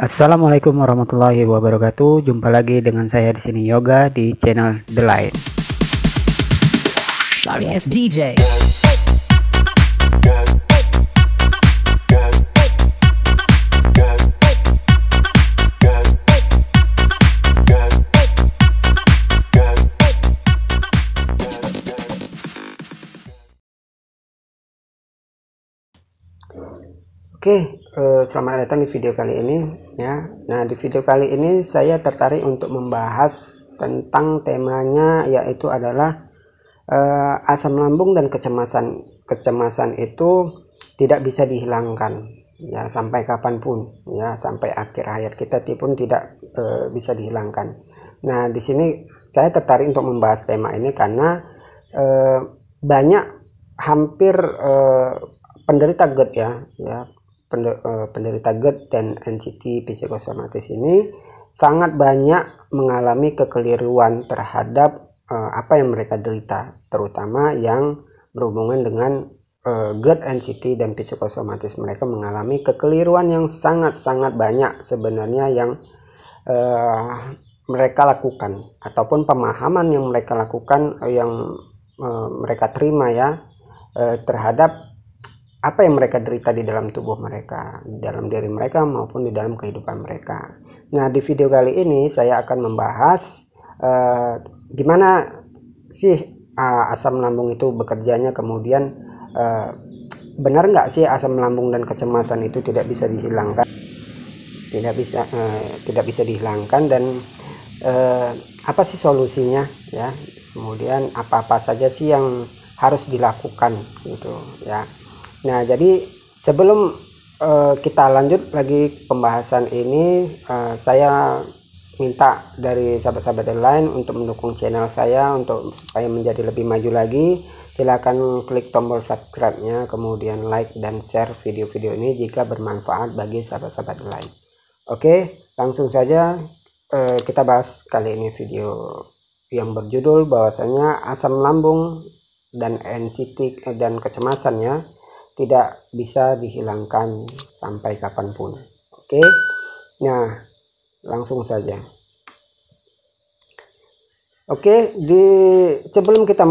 Assalamualaikum warahmatullahi wabarakatuh. Jumpa lagi dengan saya di sini Yoga di channel The Line. Sorry ass DJ. Oke, selamat datang di video kali ini ya. Nah, di video kali ini saya tertarik untuk membahas tentang temanya, yaitu adalah asam lambung dan kecemasan. Kecemasan itu tidak bisa dihilangkan ya, sampai kapanpun ya, sampai akhir hayat kita pun tidak bisa dihilangkan. Nah, di sini saya tertarik untuk membahas tema ini karena banyak hampir penderita GERD ya, penderita GERD dan NCT psikosomatis ini sangat banyak mengalami kekeliruan terhadap apa yang mereka derita, terutama yang berhubungan dengan GERD, NCT dan psikosomatis. Mereka mengalami kekeliruan yang sangat-sangat banyak sebenarnya yang mereka lakukan, ataupun pemahaman yang mereka lakukan, yang mereka terima ya, terhadap apa yang mereka derita di dalam tubuh mereka, di dalam diri mereka maupun di dalam kehidupan mereka. Nah, di video kali ini saya akan membahas gimana sih asam lambung itu bekerjanya, kemudian benar nggak sih asam lambung dan kecemasan itu tidak bisa dihilangkan, tidak bisa dihilangkan, dan apa sih solusinya ya, kemudian apa-apa saja sih yang harus dilakukan gitu ya. Nah, jadi sebelum kita lanjut lagi pembahasan ini, saya minta dari sahabat-sahabat yang lain untuk mendukung channel saya untuk supaya menjadi lebih maju lagi. Silakan klik tombol subscribe-nya, kemudian like dan share video-video ini jika bermanfaat bagi sahabat-sahabat lain. Oke, langsung saja kita bahas kali ini video yang berjudul bahwasanya asam lambung dan NCT dan kecemasannya tidak bisa dihilangkan sampai kapanpun. Oke, nah langsung saja. Oke, sebelum kita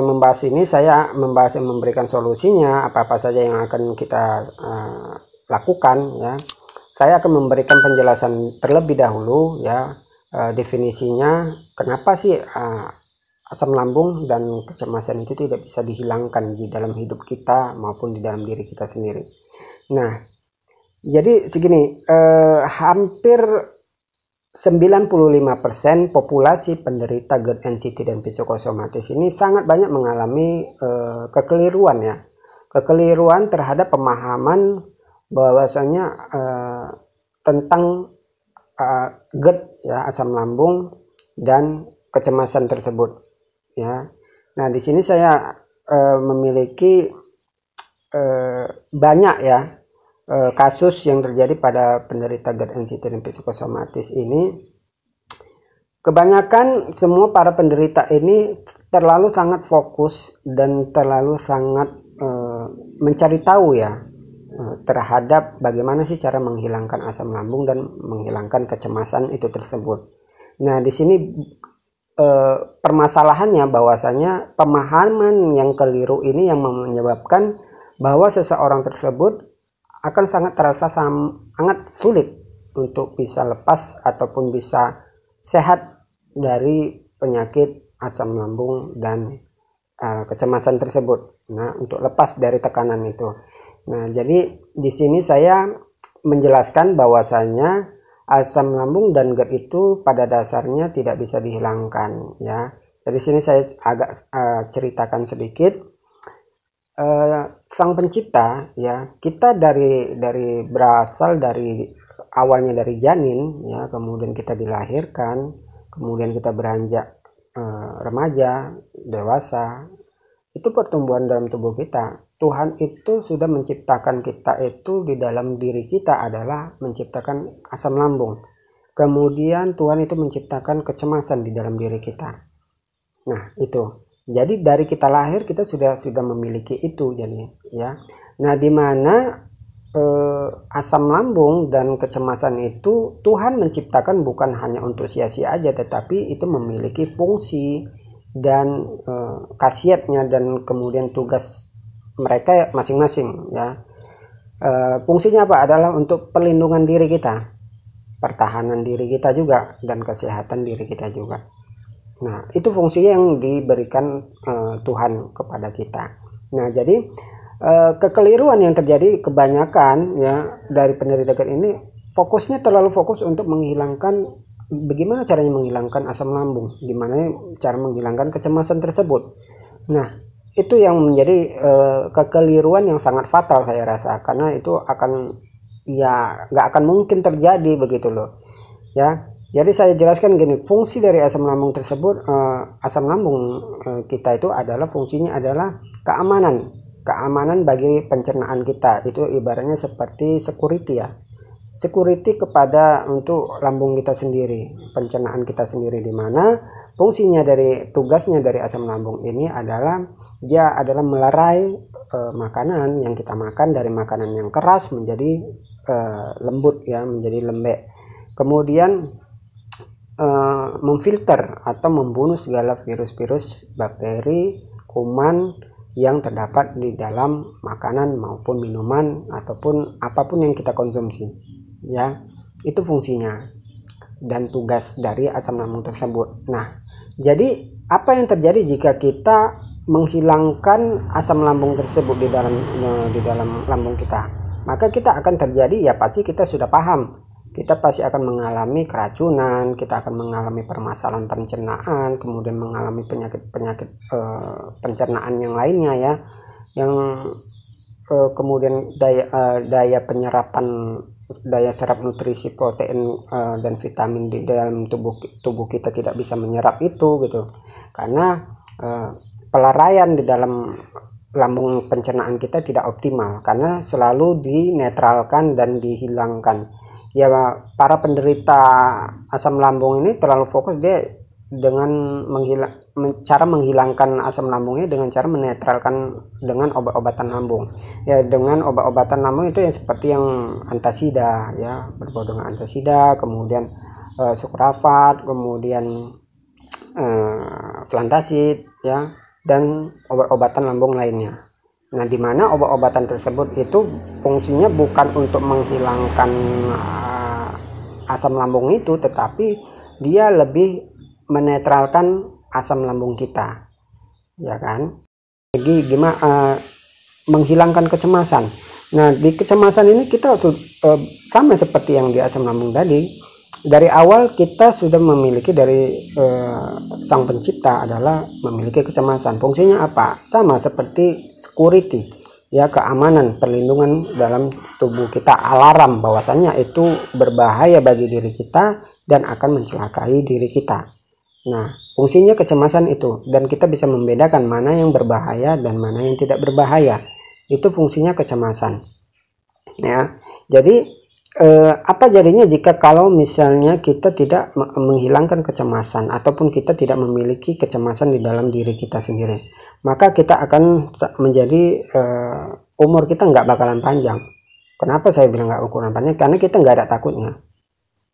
membahas ini, saya memberikan solusinya apa-apa saja yang akan kita lakukan ya. Saya akan memberikan penjelasan terlebih dahulu ya, definisinya kenapa sih asam lambung dan kecemasan itu tidak bisa dihilangkan di dalam hidup kita maupun di dalam diri kita sendiri. Nah, jadi segini, hampir 95% populasi penderita GERD, NCT dan psikosomatis ini sangat banyak mengalami kekeliruan ya. Kekeliruan terhadap pemahaman bahwasanya tentang GERD ya, asam lambung dan kecemasan tersebut. Ya, nah di sini saya memiliki banyak ya kasus yang terjadi pada penderita GERD, NCT dan psikosomatis ini. Kebanyakan semua para penderita ini terlalu sangat fokus dan terlalu sangat mencari tahu ya terhadap bagaimana sih cara menghilangkan asam lambung dan menghilangkan kecemasan itu tersebut. Nah, di sini permasalahannya bahwasanya pemahaman yang keliru ini yang menyebabkan bahwa seseorang tersebut akan sangat terasa sangat sulit untuk bisa lepas ataupun bisa sehat dari penyakit asam lambung dan kecemasan tersebut. Nah, untuk lepas dari tekanan itu. Nah, jadi di sini saya menjelaskan bahwasanya asam lambung dan GERD itu pada dasarnya tidak bisa dihilangkan ya. Jadi sini saya agak ceritakan sedikit. Sang pencipta ya, kita dari berasal dari awalnya dari janin ya, kemudian kita dilahirkan, kemudian kita beranjak remaja, dewasa. Itu pertumbuhan dalam tubuh kita. Tuhan itu sudah menciptakan kita itu, di dalam diri kita adalah menciptakan asam lambung. Kemudian Tuhan itu menciptakan kecemasan di dalam diri kita. Nah, itu. Jadi dari kita lahir kita sudah memiliki itu jadi ya. Nah, di mana asam lambung dan kecemasan itu Tuhan menciptakan bukan hanya untuk sia-sia aja, tetapi itu memiliki fungsi dan khasiatnya dan kemudian tugas mereka masing-masing ya. Fungsinya apa? Adalah untuk perlindungan diri kita, pertahanan diri kita juga, dan kesehatan diri kita juga. Nah, itu fungsi yang diberikan Tuhan kepada kita. Nah, jadi kekeliruan yang terjadi kebanyakan ya dari penderita GERD ini fokusnya terlalu fokus untuk menghilangkan bagaimana caranya menghilangkan asam lambung, gimana cara menghilangkan kecemasan tersebut. Nah, itu yang menjadi kekeliruan yang sangat fatal saya rasa, karena itu akan ya nggak akan mungkin terjadi begitu loh ya. Jadi saya jelaskan gini, fungsi dari asam lambung tersebut, asam lambung kita itu adalah fungsinya adalah keamanan bagi pencernaan kita. Itu ibaratnya seperti security ya, security kepada untuk lambung kita sendiri, pencernaan kita sendiri, di mana fungsinya dari tugasnya dari asam lambung ini adalah dia adalah melerai makanan yang kita makan dari makanan yang keras menjadi lembut ya, menjadi lembek. Kemudian memfilter atau membunuh segala virus-virus, bakteri, kuman yang terdapat di dalam makanan maupun minuman ataupun apapun yang kita konsumsi ya. Itu fungsinya dan tugas dari asam lambung tersebut. Nah, jadi apa yang terjadi jika kita menghilangkan asam lambung tersebut di dalam lambung kita? Maka kita akan terjadi ya, pasti kita sudah paham, kita pasti akan mengalami keracunan, kita akan mengalami permasalahan pencernaan, kemudian mengalami penyakit pencernaan yang lainnya ya, yang kemudian daya penyerapan, daya serap nutrisi, protein dan vitamin di dalam tubuh kita tidak bisa menyerap itu gitu, karena pelaraian di dalam lambung pencernaan kita tidak optimal karena selalu dinetralkan dan dihilangkan. Ya, para penderita asam lambung ini terlalu fokus dia dengan cara menghilangkan asam lambungnya dengan cara menetralkan dengan obat-obatan lambung. Ya, dengan obat-obatan lambung itu yang seperti yang antasida ya, berbau dengan antasida, kemudian sucralfate, kemudian flantasid ya, dan obat-obatan lambung lainnya. Nah, di mana obat-obatan tersebut itu fungsinya bukan untuk menghilangkan asam lambung itu, tetapi dia lebih menetralkan asam lambung kita, ya kan? Jadi gimana menghilangkan kecemasan. Nah, di kecemasan ini kita sama seperti yang di asam lambung tadi. Dari awal kita sudah memiliki dari sang pencipta adalah memiliki kecemasan. Fungsinya apa? Sama seperti security ya, keamanan, perlindungan dalam tubuh kita, alarm bahwasanya itu berbahaya bagi diri kita dan akan mencelakai diri kita. Nah, fungsinya kecemasan itu, dan kita bisa membedakan mana yang berbahaya dan mana yang tidak berbahaya. Itu fungsinya kecemasan ya. Jadi apa jadinya jika kalau misalnya kita tidak menghilangkan kecemasan ataupun kita tidak memiliki kecemasan di dalam diri kita sendiri? Maka kita akan menjadi umur kita nggak bakalan panjang. Kenapa saya bilang nggak ukuran panjang? Karena kita nggak ada takutnya.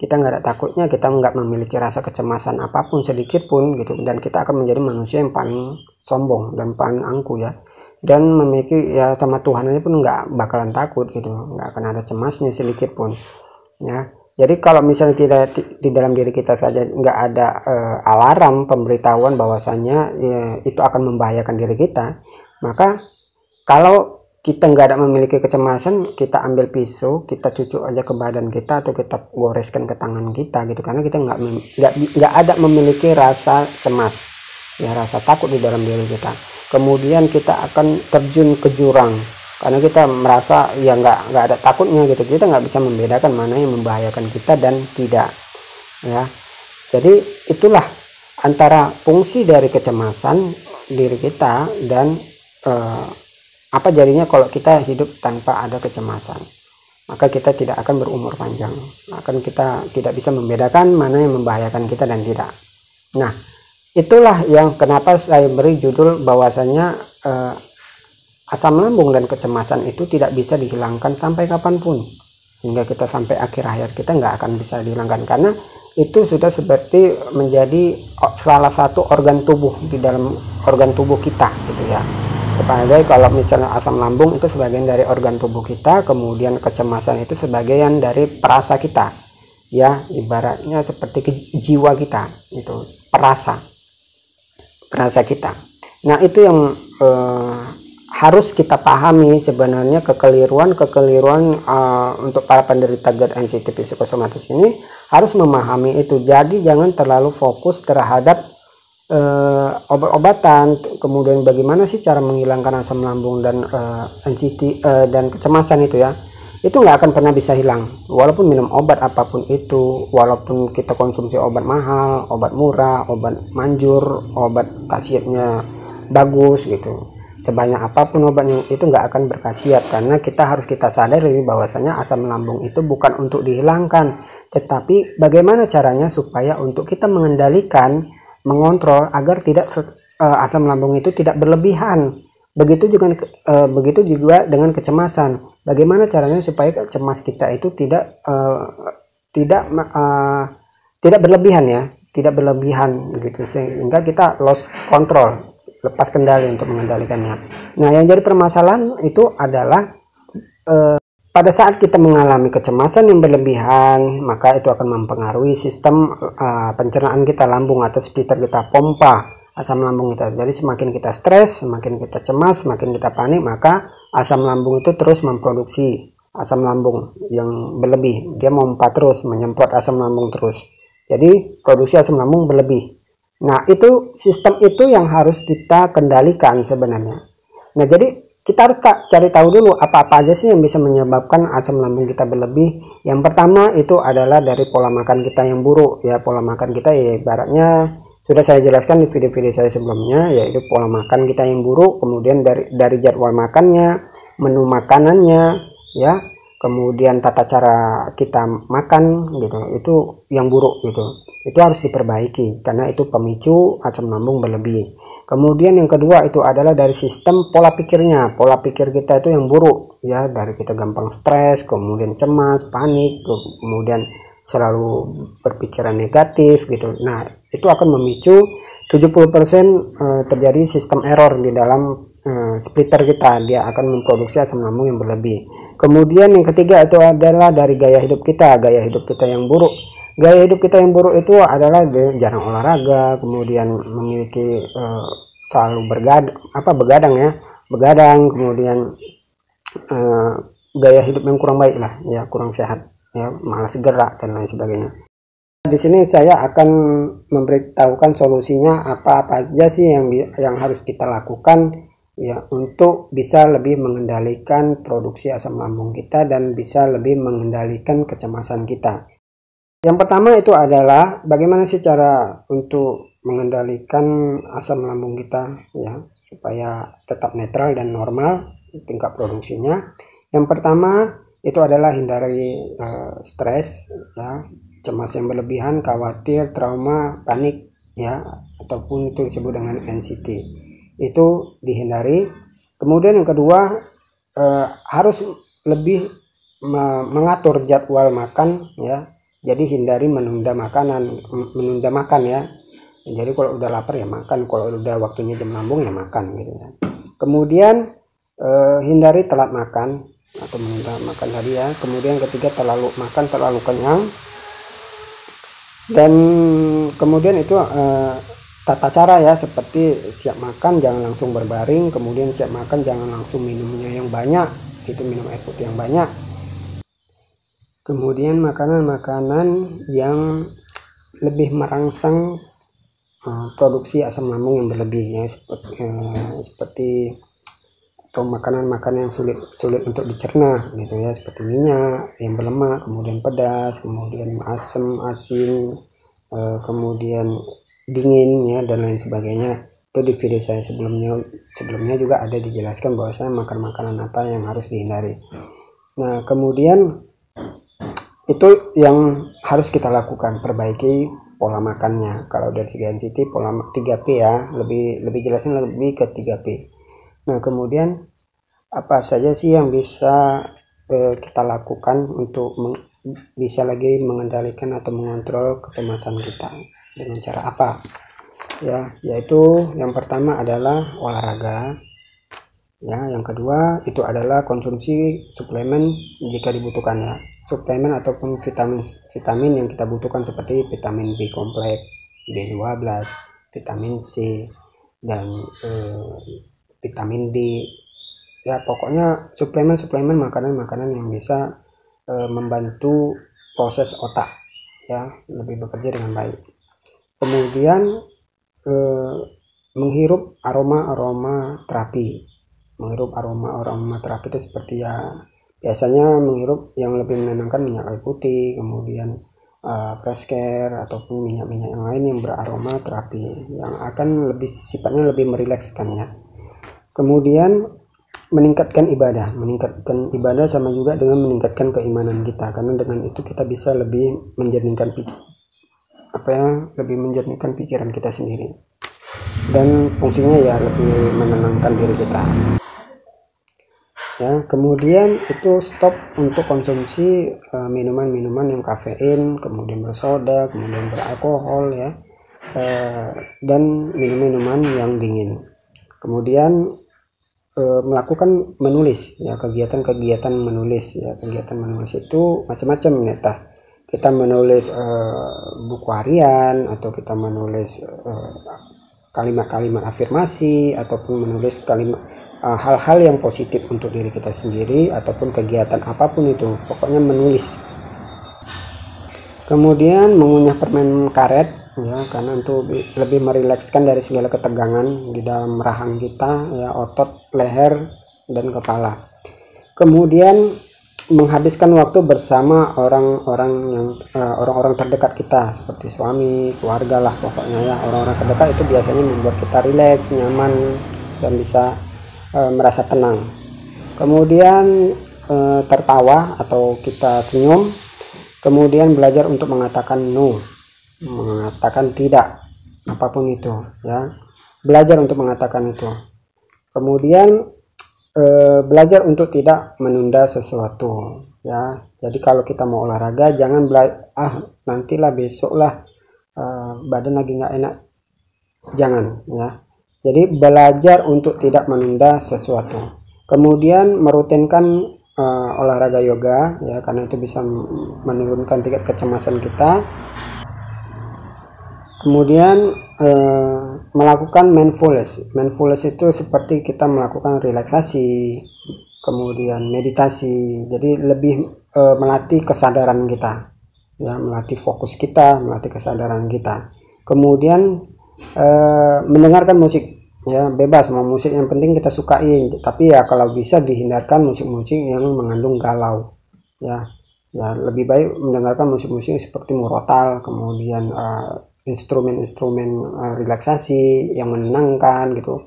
Kita nggak ada takutnya, kita nggak memiliki rasa kecemasan apapun sedikit pun gitu, dan kita akan menjadi manusia yang paling sombong dan paling angkuh ya, dan memiliki ya sama Tuhan ini pun nggak bakalan takut gitu, nggak akan ada cemasnya sedikit pun ya. Jadi kalau misalnya tidak di dalam diri kita saja nggak ada alarm pemberitahuan bahwasanya ya, itu akan membahayakan diri kita, maka kalau kita nggak ada memiliki kecemasan, kita ambil pisau, kita cucuk aja ke badan kita atau kita goreskan ke tangan kita gitu, karena kita nggak ada memiliki rasa cemas ya, rasa takut di dalam diri kita. Kemudian kita akan terjun ke jurang karena kita merasa ya nggak ada takutnya gitu, kita nggak bisa membedakan mana yang membahayakan kita dan tidak ya. Jadi itulah antara fungsi dari kecemasan diri kita dan apa jadinya kalau kita hidup tanpa ada kecemasan. Maka kita tidak akan berumur panjang, kita tidak bisa membedakan mana yang membahayakan kita dan tidak. Nah, itulah yang kenapa saya beri judul bahwasanya asam lambung dan kecemasan itu tidak bisa dihilangkan sampai kapanpun, hingga kita sampai akhir hayat kita nggak akan bisa dihilangkan, karena itu sudah seperti menjadi salah satu organ tubuh di dalam organ tubuh kita gitu ya. Sebagai kalau misalnya asam lambung itu sebagian dari organ tubuh kita, kemudian kecemasan itu sebagian dari perasa kita ya, ibaratnya seperti jiwa kita, itu perasa kita. Nah itu yang harus kita pahami sebenarnya, kekeliruan untuk para penderita GERD NCT psikosomatis ini harus memahami itu. Jadi jangan terlalu fokus terhadap obat-obatan, kemudian bagaimana sih cara menghilangkan asam lambung dan NCT dan kecemasan itu ya, itu nggak akan pernah bisa hilang walaupun minum obat apapun itu, walaupun kita konsumsi obat mahal, obat murah, obat manjur, obat khasiatnya bagus gitu, sebanyak apapun obatnya itu nggak akan berkhasiat, karena kita sadari bahwasanya asam lambung itu bukan untuk dihilangkan, tetapi bagaimana caranya supaya untuk kita mengendalikan, mengontrol agar tidak asam lambung itu tidak berlebihan. Begitu juga dengan kecemasan. Bagaimana caranya supaya cemas kita itu tidak berlebihan ya, tidak berlebihan gitu, sehingga kita lost control, lepas kendali untuk mengendalikannya. Nah, yang jadi permasalahan itu adalah pada saat kita mengalami kecemasan yang berlebihan, maka itu akan mempengaruhi sistem pencernaan kita, lambung atau splitter kita, pompa asam lambung kita. Jadi semakin kita stres, semakin kita cemas, semakin kita panik, maka asam lambung itu terus memproduksi asam lambung yang berlebih. Dia memompa terus, menyemprot asam lambung terus. Jadi produksi asam lambung berlebih. Nah, itu sistem itu yang harus kita kendalikan sebenarnya. Nah, jadi kita harus cari tahu dulu apa-apa aja sih yang bisa menyebabkan asam lambung kita berlebih. Yang pertama itu adalah dari pola makan kita yang buruk ya. Pola makan kita ya ibaratnya sudah saya jelaskan di video-video saya sebelumnya, yaitu pola makan kita yang buruk, kemudian dari jadwal makannya, menu makanannya ya, kemudian tata cara kita makan gitu, itu yang buruk gitu. Itu harus diperbaiki karena itu pemicu asam lambung berlebih. Kemudian yang kedua itu adalah dari sistem pola pikirnya. Pola pikir kita itu yang buruk ya, dari kita gampang stres, kemudian cemas, panik, kemudian selalu berpikiran negatif gitu. Nah, itu akan memicu 70% terjadi sistem error di dalam splitter kita. Dia akan memproduksi asam lambung yang berlebih. Kemudian yang ketiga itu adalah dari gaya hidup kita. Gaya hidup kita yang buruk. Gaya hidup kita yang buruk itu adalah jarang olahraga, kemudian memiliki selalu begadang, kemudian gaya hidup yang kurang baik lah ya, kurang sehat ya, malas gerak dan lain sebagainya. Di sini saya akan memberitahukan solusinya apa aja sih yang harus kita lakukan ya, untuk bisa lebih mengendalikan produksi asam lambung kita dan bisa lebih mengendalikan kecemasan kita. Yang pertama itu adalah bagaimana sih cara untuk mengendalikan asam lambung kita ya, supaya tetap netral dan normal tingkat produksinya. Yang pertama itu adalah hindari stres ya, cemas yang berlebihan, khawatir, trauma, panik ya, ataupun itu disebut dengan NCT. Itu dihindari. Kemudian yang kedua harus lebih mengatur jadwal makan ya. Jadi hindari menunda makan ya. Jadi kalau udah lapar ya makan, kalau udah waktunya jam lambung ya makan gitu ya. Kemudian hindari telat makan atau menunda makan tadi ya. Kemudian ketiga terlalu kenyang. Dan kemudian itu tata cara ya, seperti siap makan jangan langsung berbaring, kemudian siap makan jangan langsung minumnya yang banyak, itu minum air putih yang banyak. Kemudian makanan-makanan yang lebih merangsang produksi asam lambung yang berlebih ya, seperti atau makanan-makanan yang sulit untuk dicerna gitu ya, seperti minyak yang berlemak, kemudian pedas, kemudian asam, asin, kemudian dingin ya, dan lain sebagainya. Itu di video saya sebelumnya juga ada dijelaskan bahwasanya makan makanan apa yang harus dihindari. Nah, kemudian itu yang harus kita lakukan, perbaiki pola makannya. Kalau dari segi NCT pola 3P ya, lebih jelasnya lebih ke 3P. Nah, kemudian apa saja sih yang bisa kita lakukan untuk bisa lagi mengendalikan atau mengontrol kecemasan kita, dengan cara apa ya, yaitu yang pertama adalah olahraga ya, yang kedua itu adalah konsumsi suplemen jika dibutuhkan ya, suplemen ataupun vitamin yang kita butuhkan seperti vitamin B kompleks, B12, vitamin C, dan vitamin D ya, pokoknya suplemen makanan yang bisa membantu proses otak ya lebih bekerja dengan baik. Kemudian menghirup aroma terapi. Menghirup aroma terapi itu seperti ya, biasanya menghirup yang lebih menenangkan minyak kayu putih, kemudian fresh care ataupun minyak-minyak yang lain yang beraroma terapi yang akan lebih sifatnya lebih merilekskan ya. Kemudian meningkatkan ibadah sama juga dengan meningkatkan keimanan kita, karena dengan itu kita bisa lebih menjernihkan pikiran kita sendiri, dan fungsinya ya lebih menenangkan diri kita ya. Kemudian itu stop untuk konsumsi minuman-minuman yang kafein, kemudian bersoda, kemudian beralkohol ya, dan minum-minuman yang dingin. Kemudian melakukan menulis ya, kegiatan menulis ya. Kegiatan menulis itu macam-macam ya, kita menulis buku harian, atau kita menulis kalimat-kalimat afirmasi, ataupun menulis hal-hal yang positif untuk diri kita sendiri, ataupun kegiatan apapun itu, pokoknya menulis. Kemudian mengunyah permen karet ya, karena untuk lebih merilekskan dari segala ketegangan di dalam rahang kita ya, otot leher dan kepala. Kemudian menghabiskan waktu bersama orang-orang terdekat kita, seperti suami, keluarga lah pokoknya ya. Orang-orang terdekat itu biasanya membuat kita rileks, nyaman, dan bisa merasa tenang. Kemudian tertawa atau kita senyum. Kemudian belajar untuk mengatakan no, mengatakan tidak, apapun itu ya, belajar untuk mengatakan itu. Kemudian belajar untuk tidak menunda sesuatu ya. Jadi kalau kita mau olahraga, jangan nantilah, besok lah, badan lagi nggak enak, jangan ya. Jadi belajar untuk tidak menunda sesuatu. Kemudian merutinkan olahraga yoga ya, karena itu bisa menurunkan tingkat kecemasan kita. Kemudian melakukan mindfulness itu seperti kita melakukan relaksasi, kemudian meditasi. Jadi lebih melatih kesadaran kita ya, melatih fokus kita, melatih kesadaran kita. Kemudian mendengarkan musik ya, bebas mau musik yang penting kita sukain, tapi ya kalau bisa dihindarkan musik-musik yang mengandung galau ya. Lebih baik mendengarkan musik-musik seperti murotal, kemudian instrumen-instrumen relaksasi yang menenangkan gitu,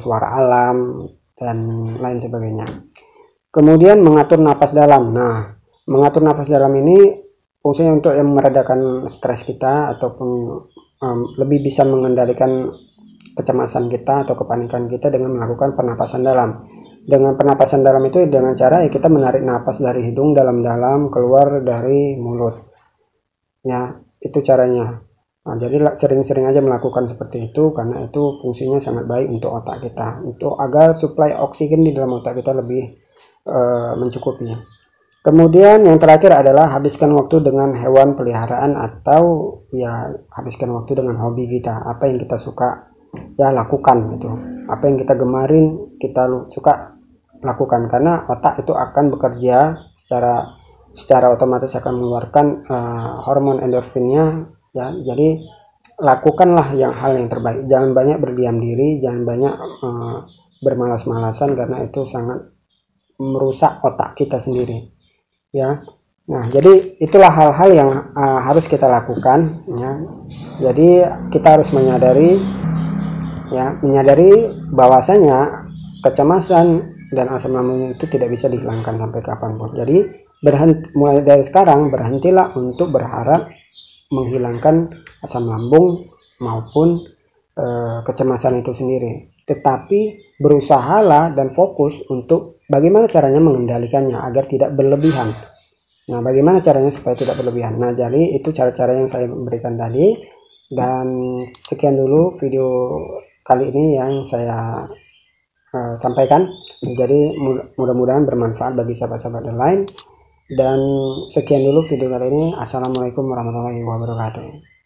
suara alam dan lain sebagainya. Kemudian mengatur napas dalam. Nah, mengatur napas dalam ini fungsinya untuk yang meredakan stres kita, ataupun lebih bisa mengendalikan kecemasan kita atau kepanikan kita dengan melakukan pernapasan dalam. Dengan pernapasan dalam itu dengan cara ya kita menarik napas dari hidung dalam-dalam, keluar dari mulut ya, itu caranya. Nah, jadi sering-sering aja melakukan seperti itu, karena itu fungsinya sangat baik untuk otak kita, untuk agar suplai oksigen di dalam otak kita lebih mencukupi. Kemudian yang terakhir adalah habiskan waktu dengan hewan peliharaan, atau ya habiskan waktu dengan hobi kita, apa yang kita suka ya lakukan gitu, apa yang kita gemarin kita suka lakukan, karena otak itu akan bekerja secara otomatis akan mengeluarkan hormon endorfinnya ya. Jadi lakukanlah hal yang terbaik, jangan banyak berdiam diri, jangan banyak bermalas-malasan, karena itu sangat merusak otak kita sendiri ya. Nah, jadi itulah hal-hal yang harus kita lakukan ya. Jadi kita harus menyadari bahwasanya kecemasan dan asam lambung itu tidak bisa dihilangkan sampai kapanpun. Jadi mulai dari sekarang berhentilah untuk berharap menghilangkan asam lambung maupun kecemasan itu sendiri, tetapi berusahalah dan fokus untuk bagaimana caranya mengendalikannya agar tidak berlebihan. Nah, bagaimana caranya supaya tidak berlebihan? Nah, jadi itu cara-cara yang saya berikan tadi. Dan sekian dulu video kali ini yang saya sampaikan. Jadi mudah-mudahan bermanfaat bagi sahabat-sahabat yang lain. Dan sekian dulu video kali ini. Assalamualaikum warahmatullahi wabarakatuh.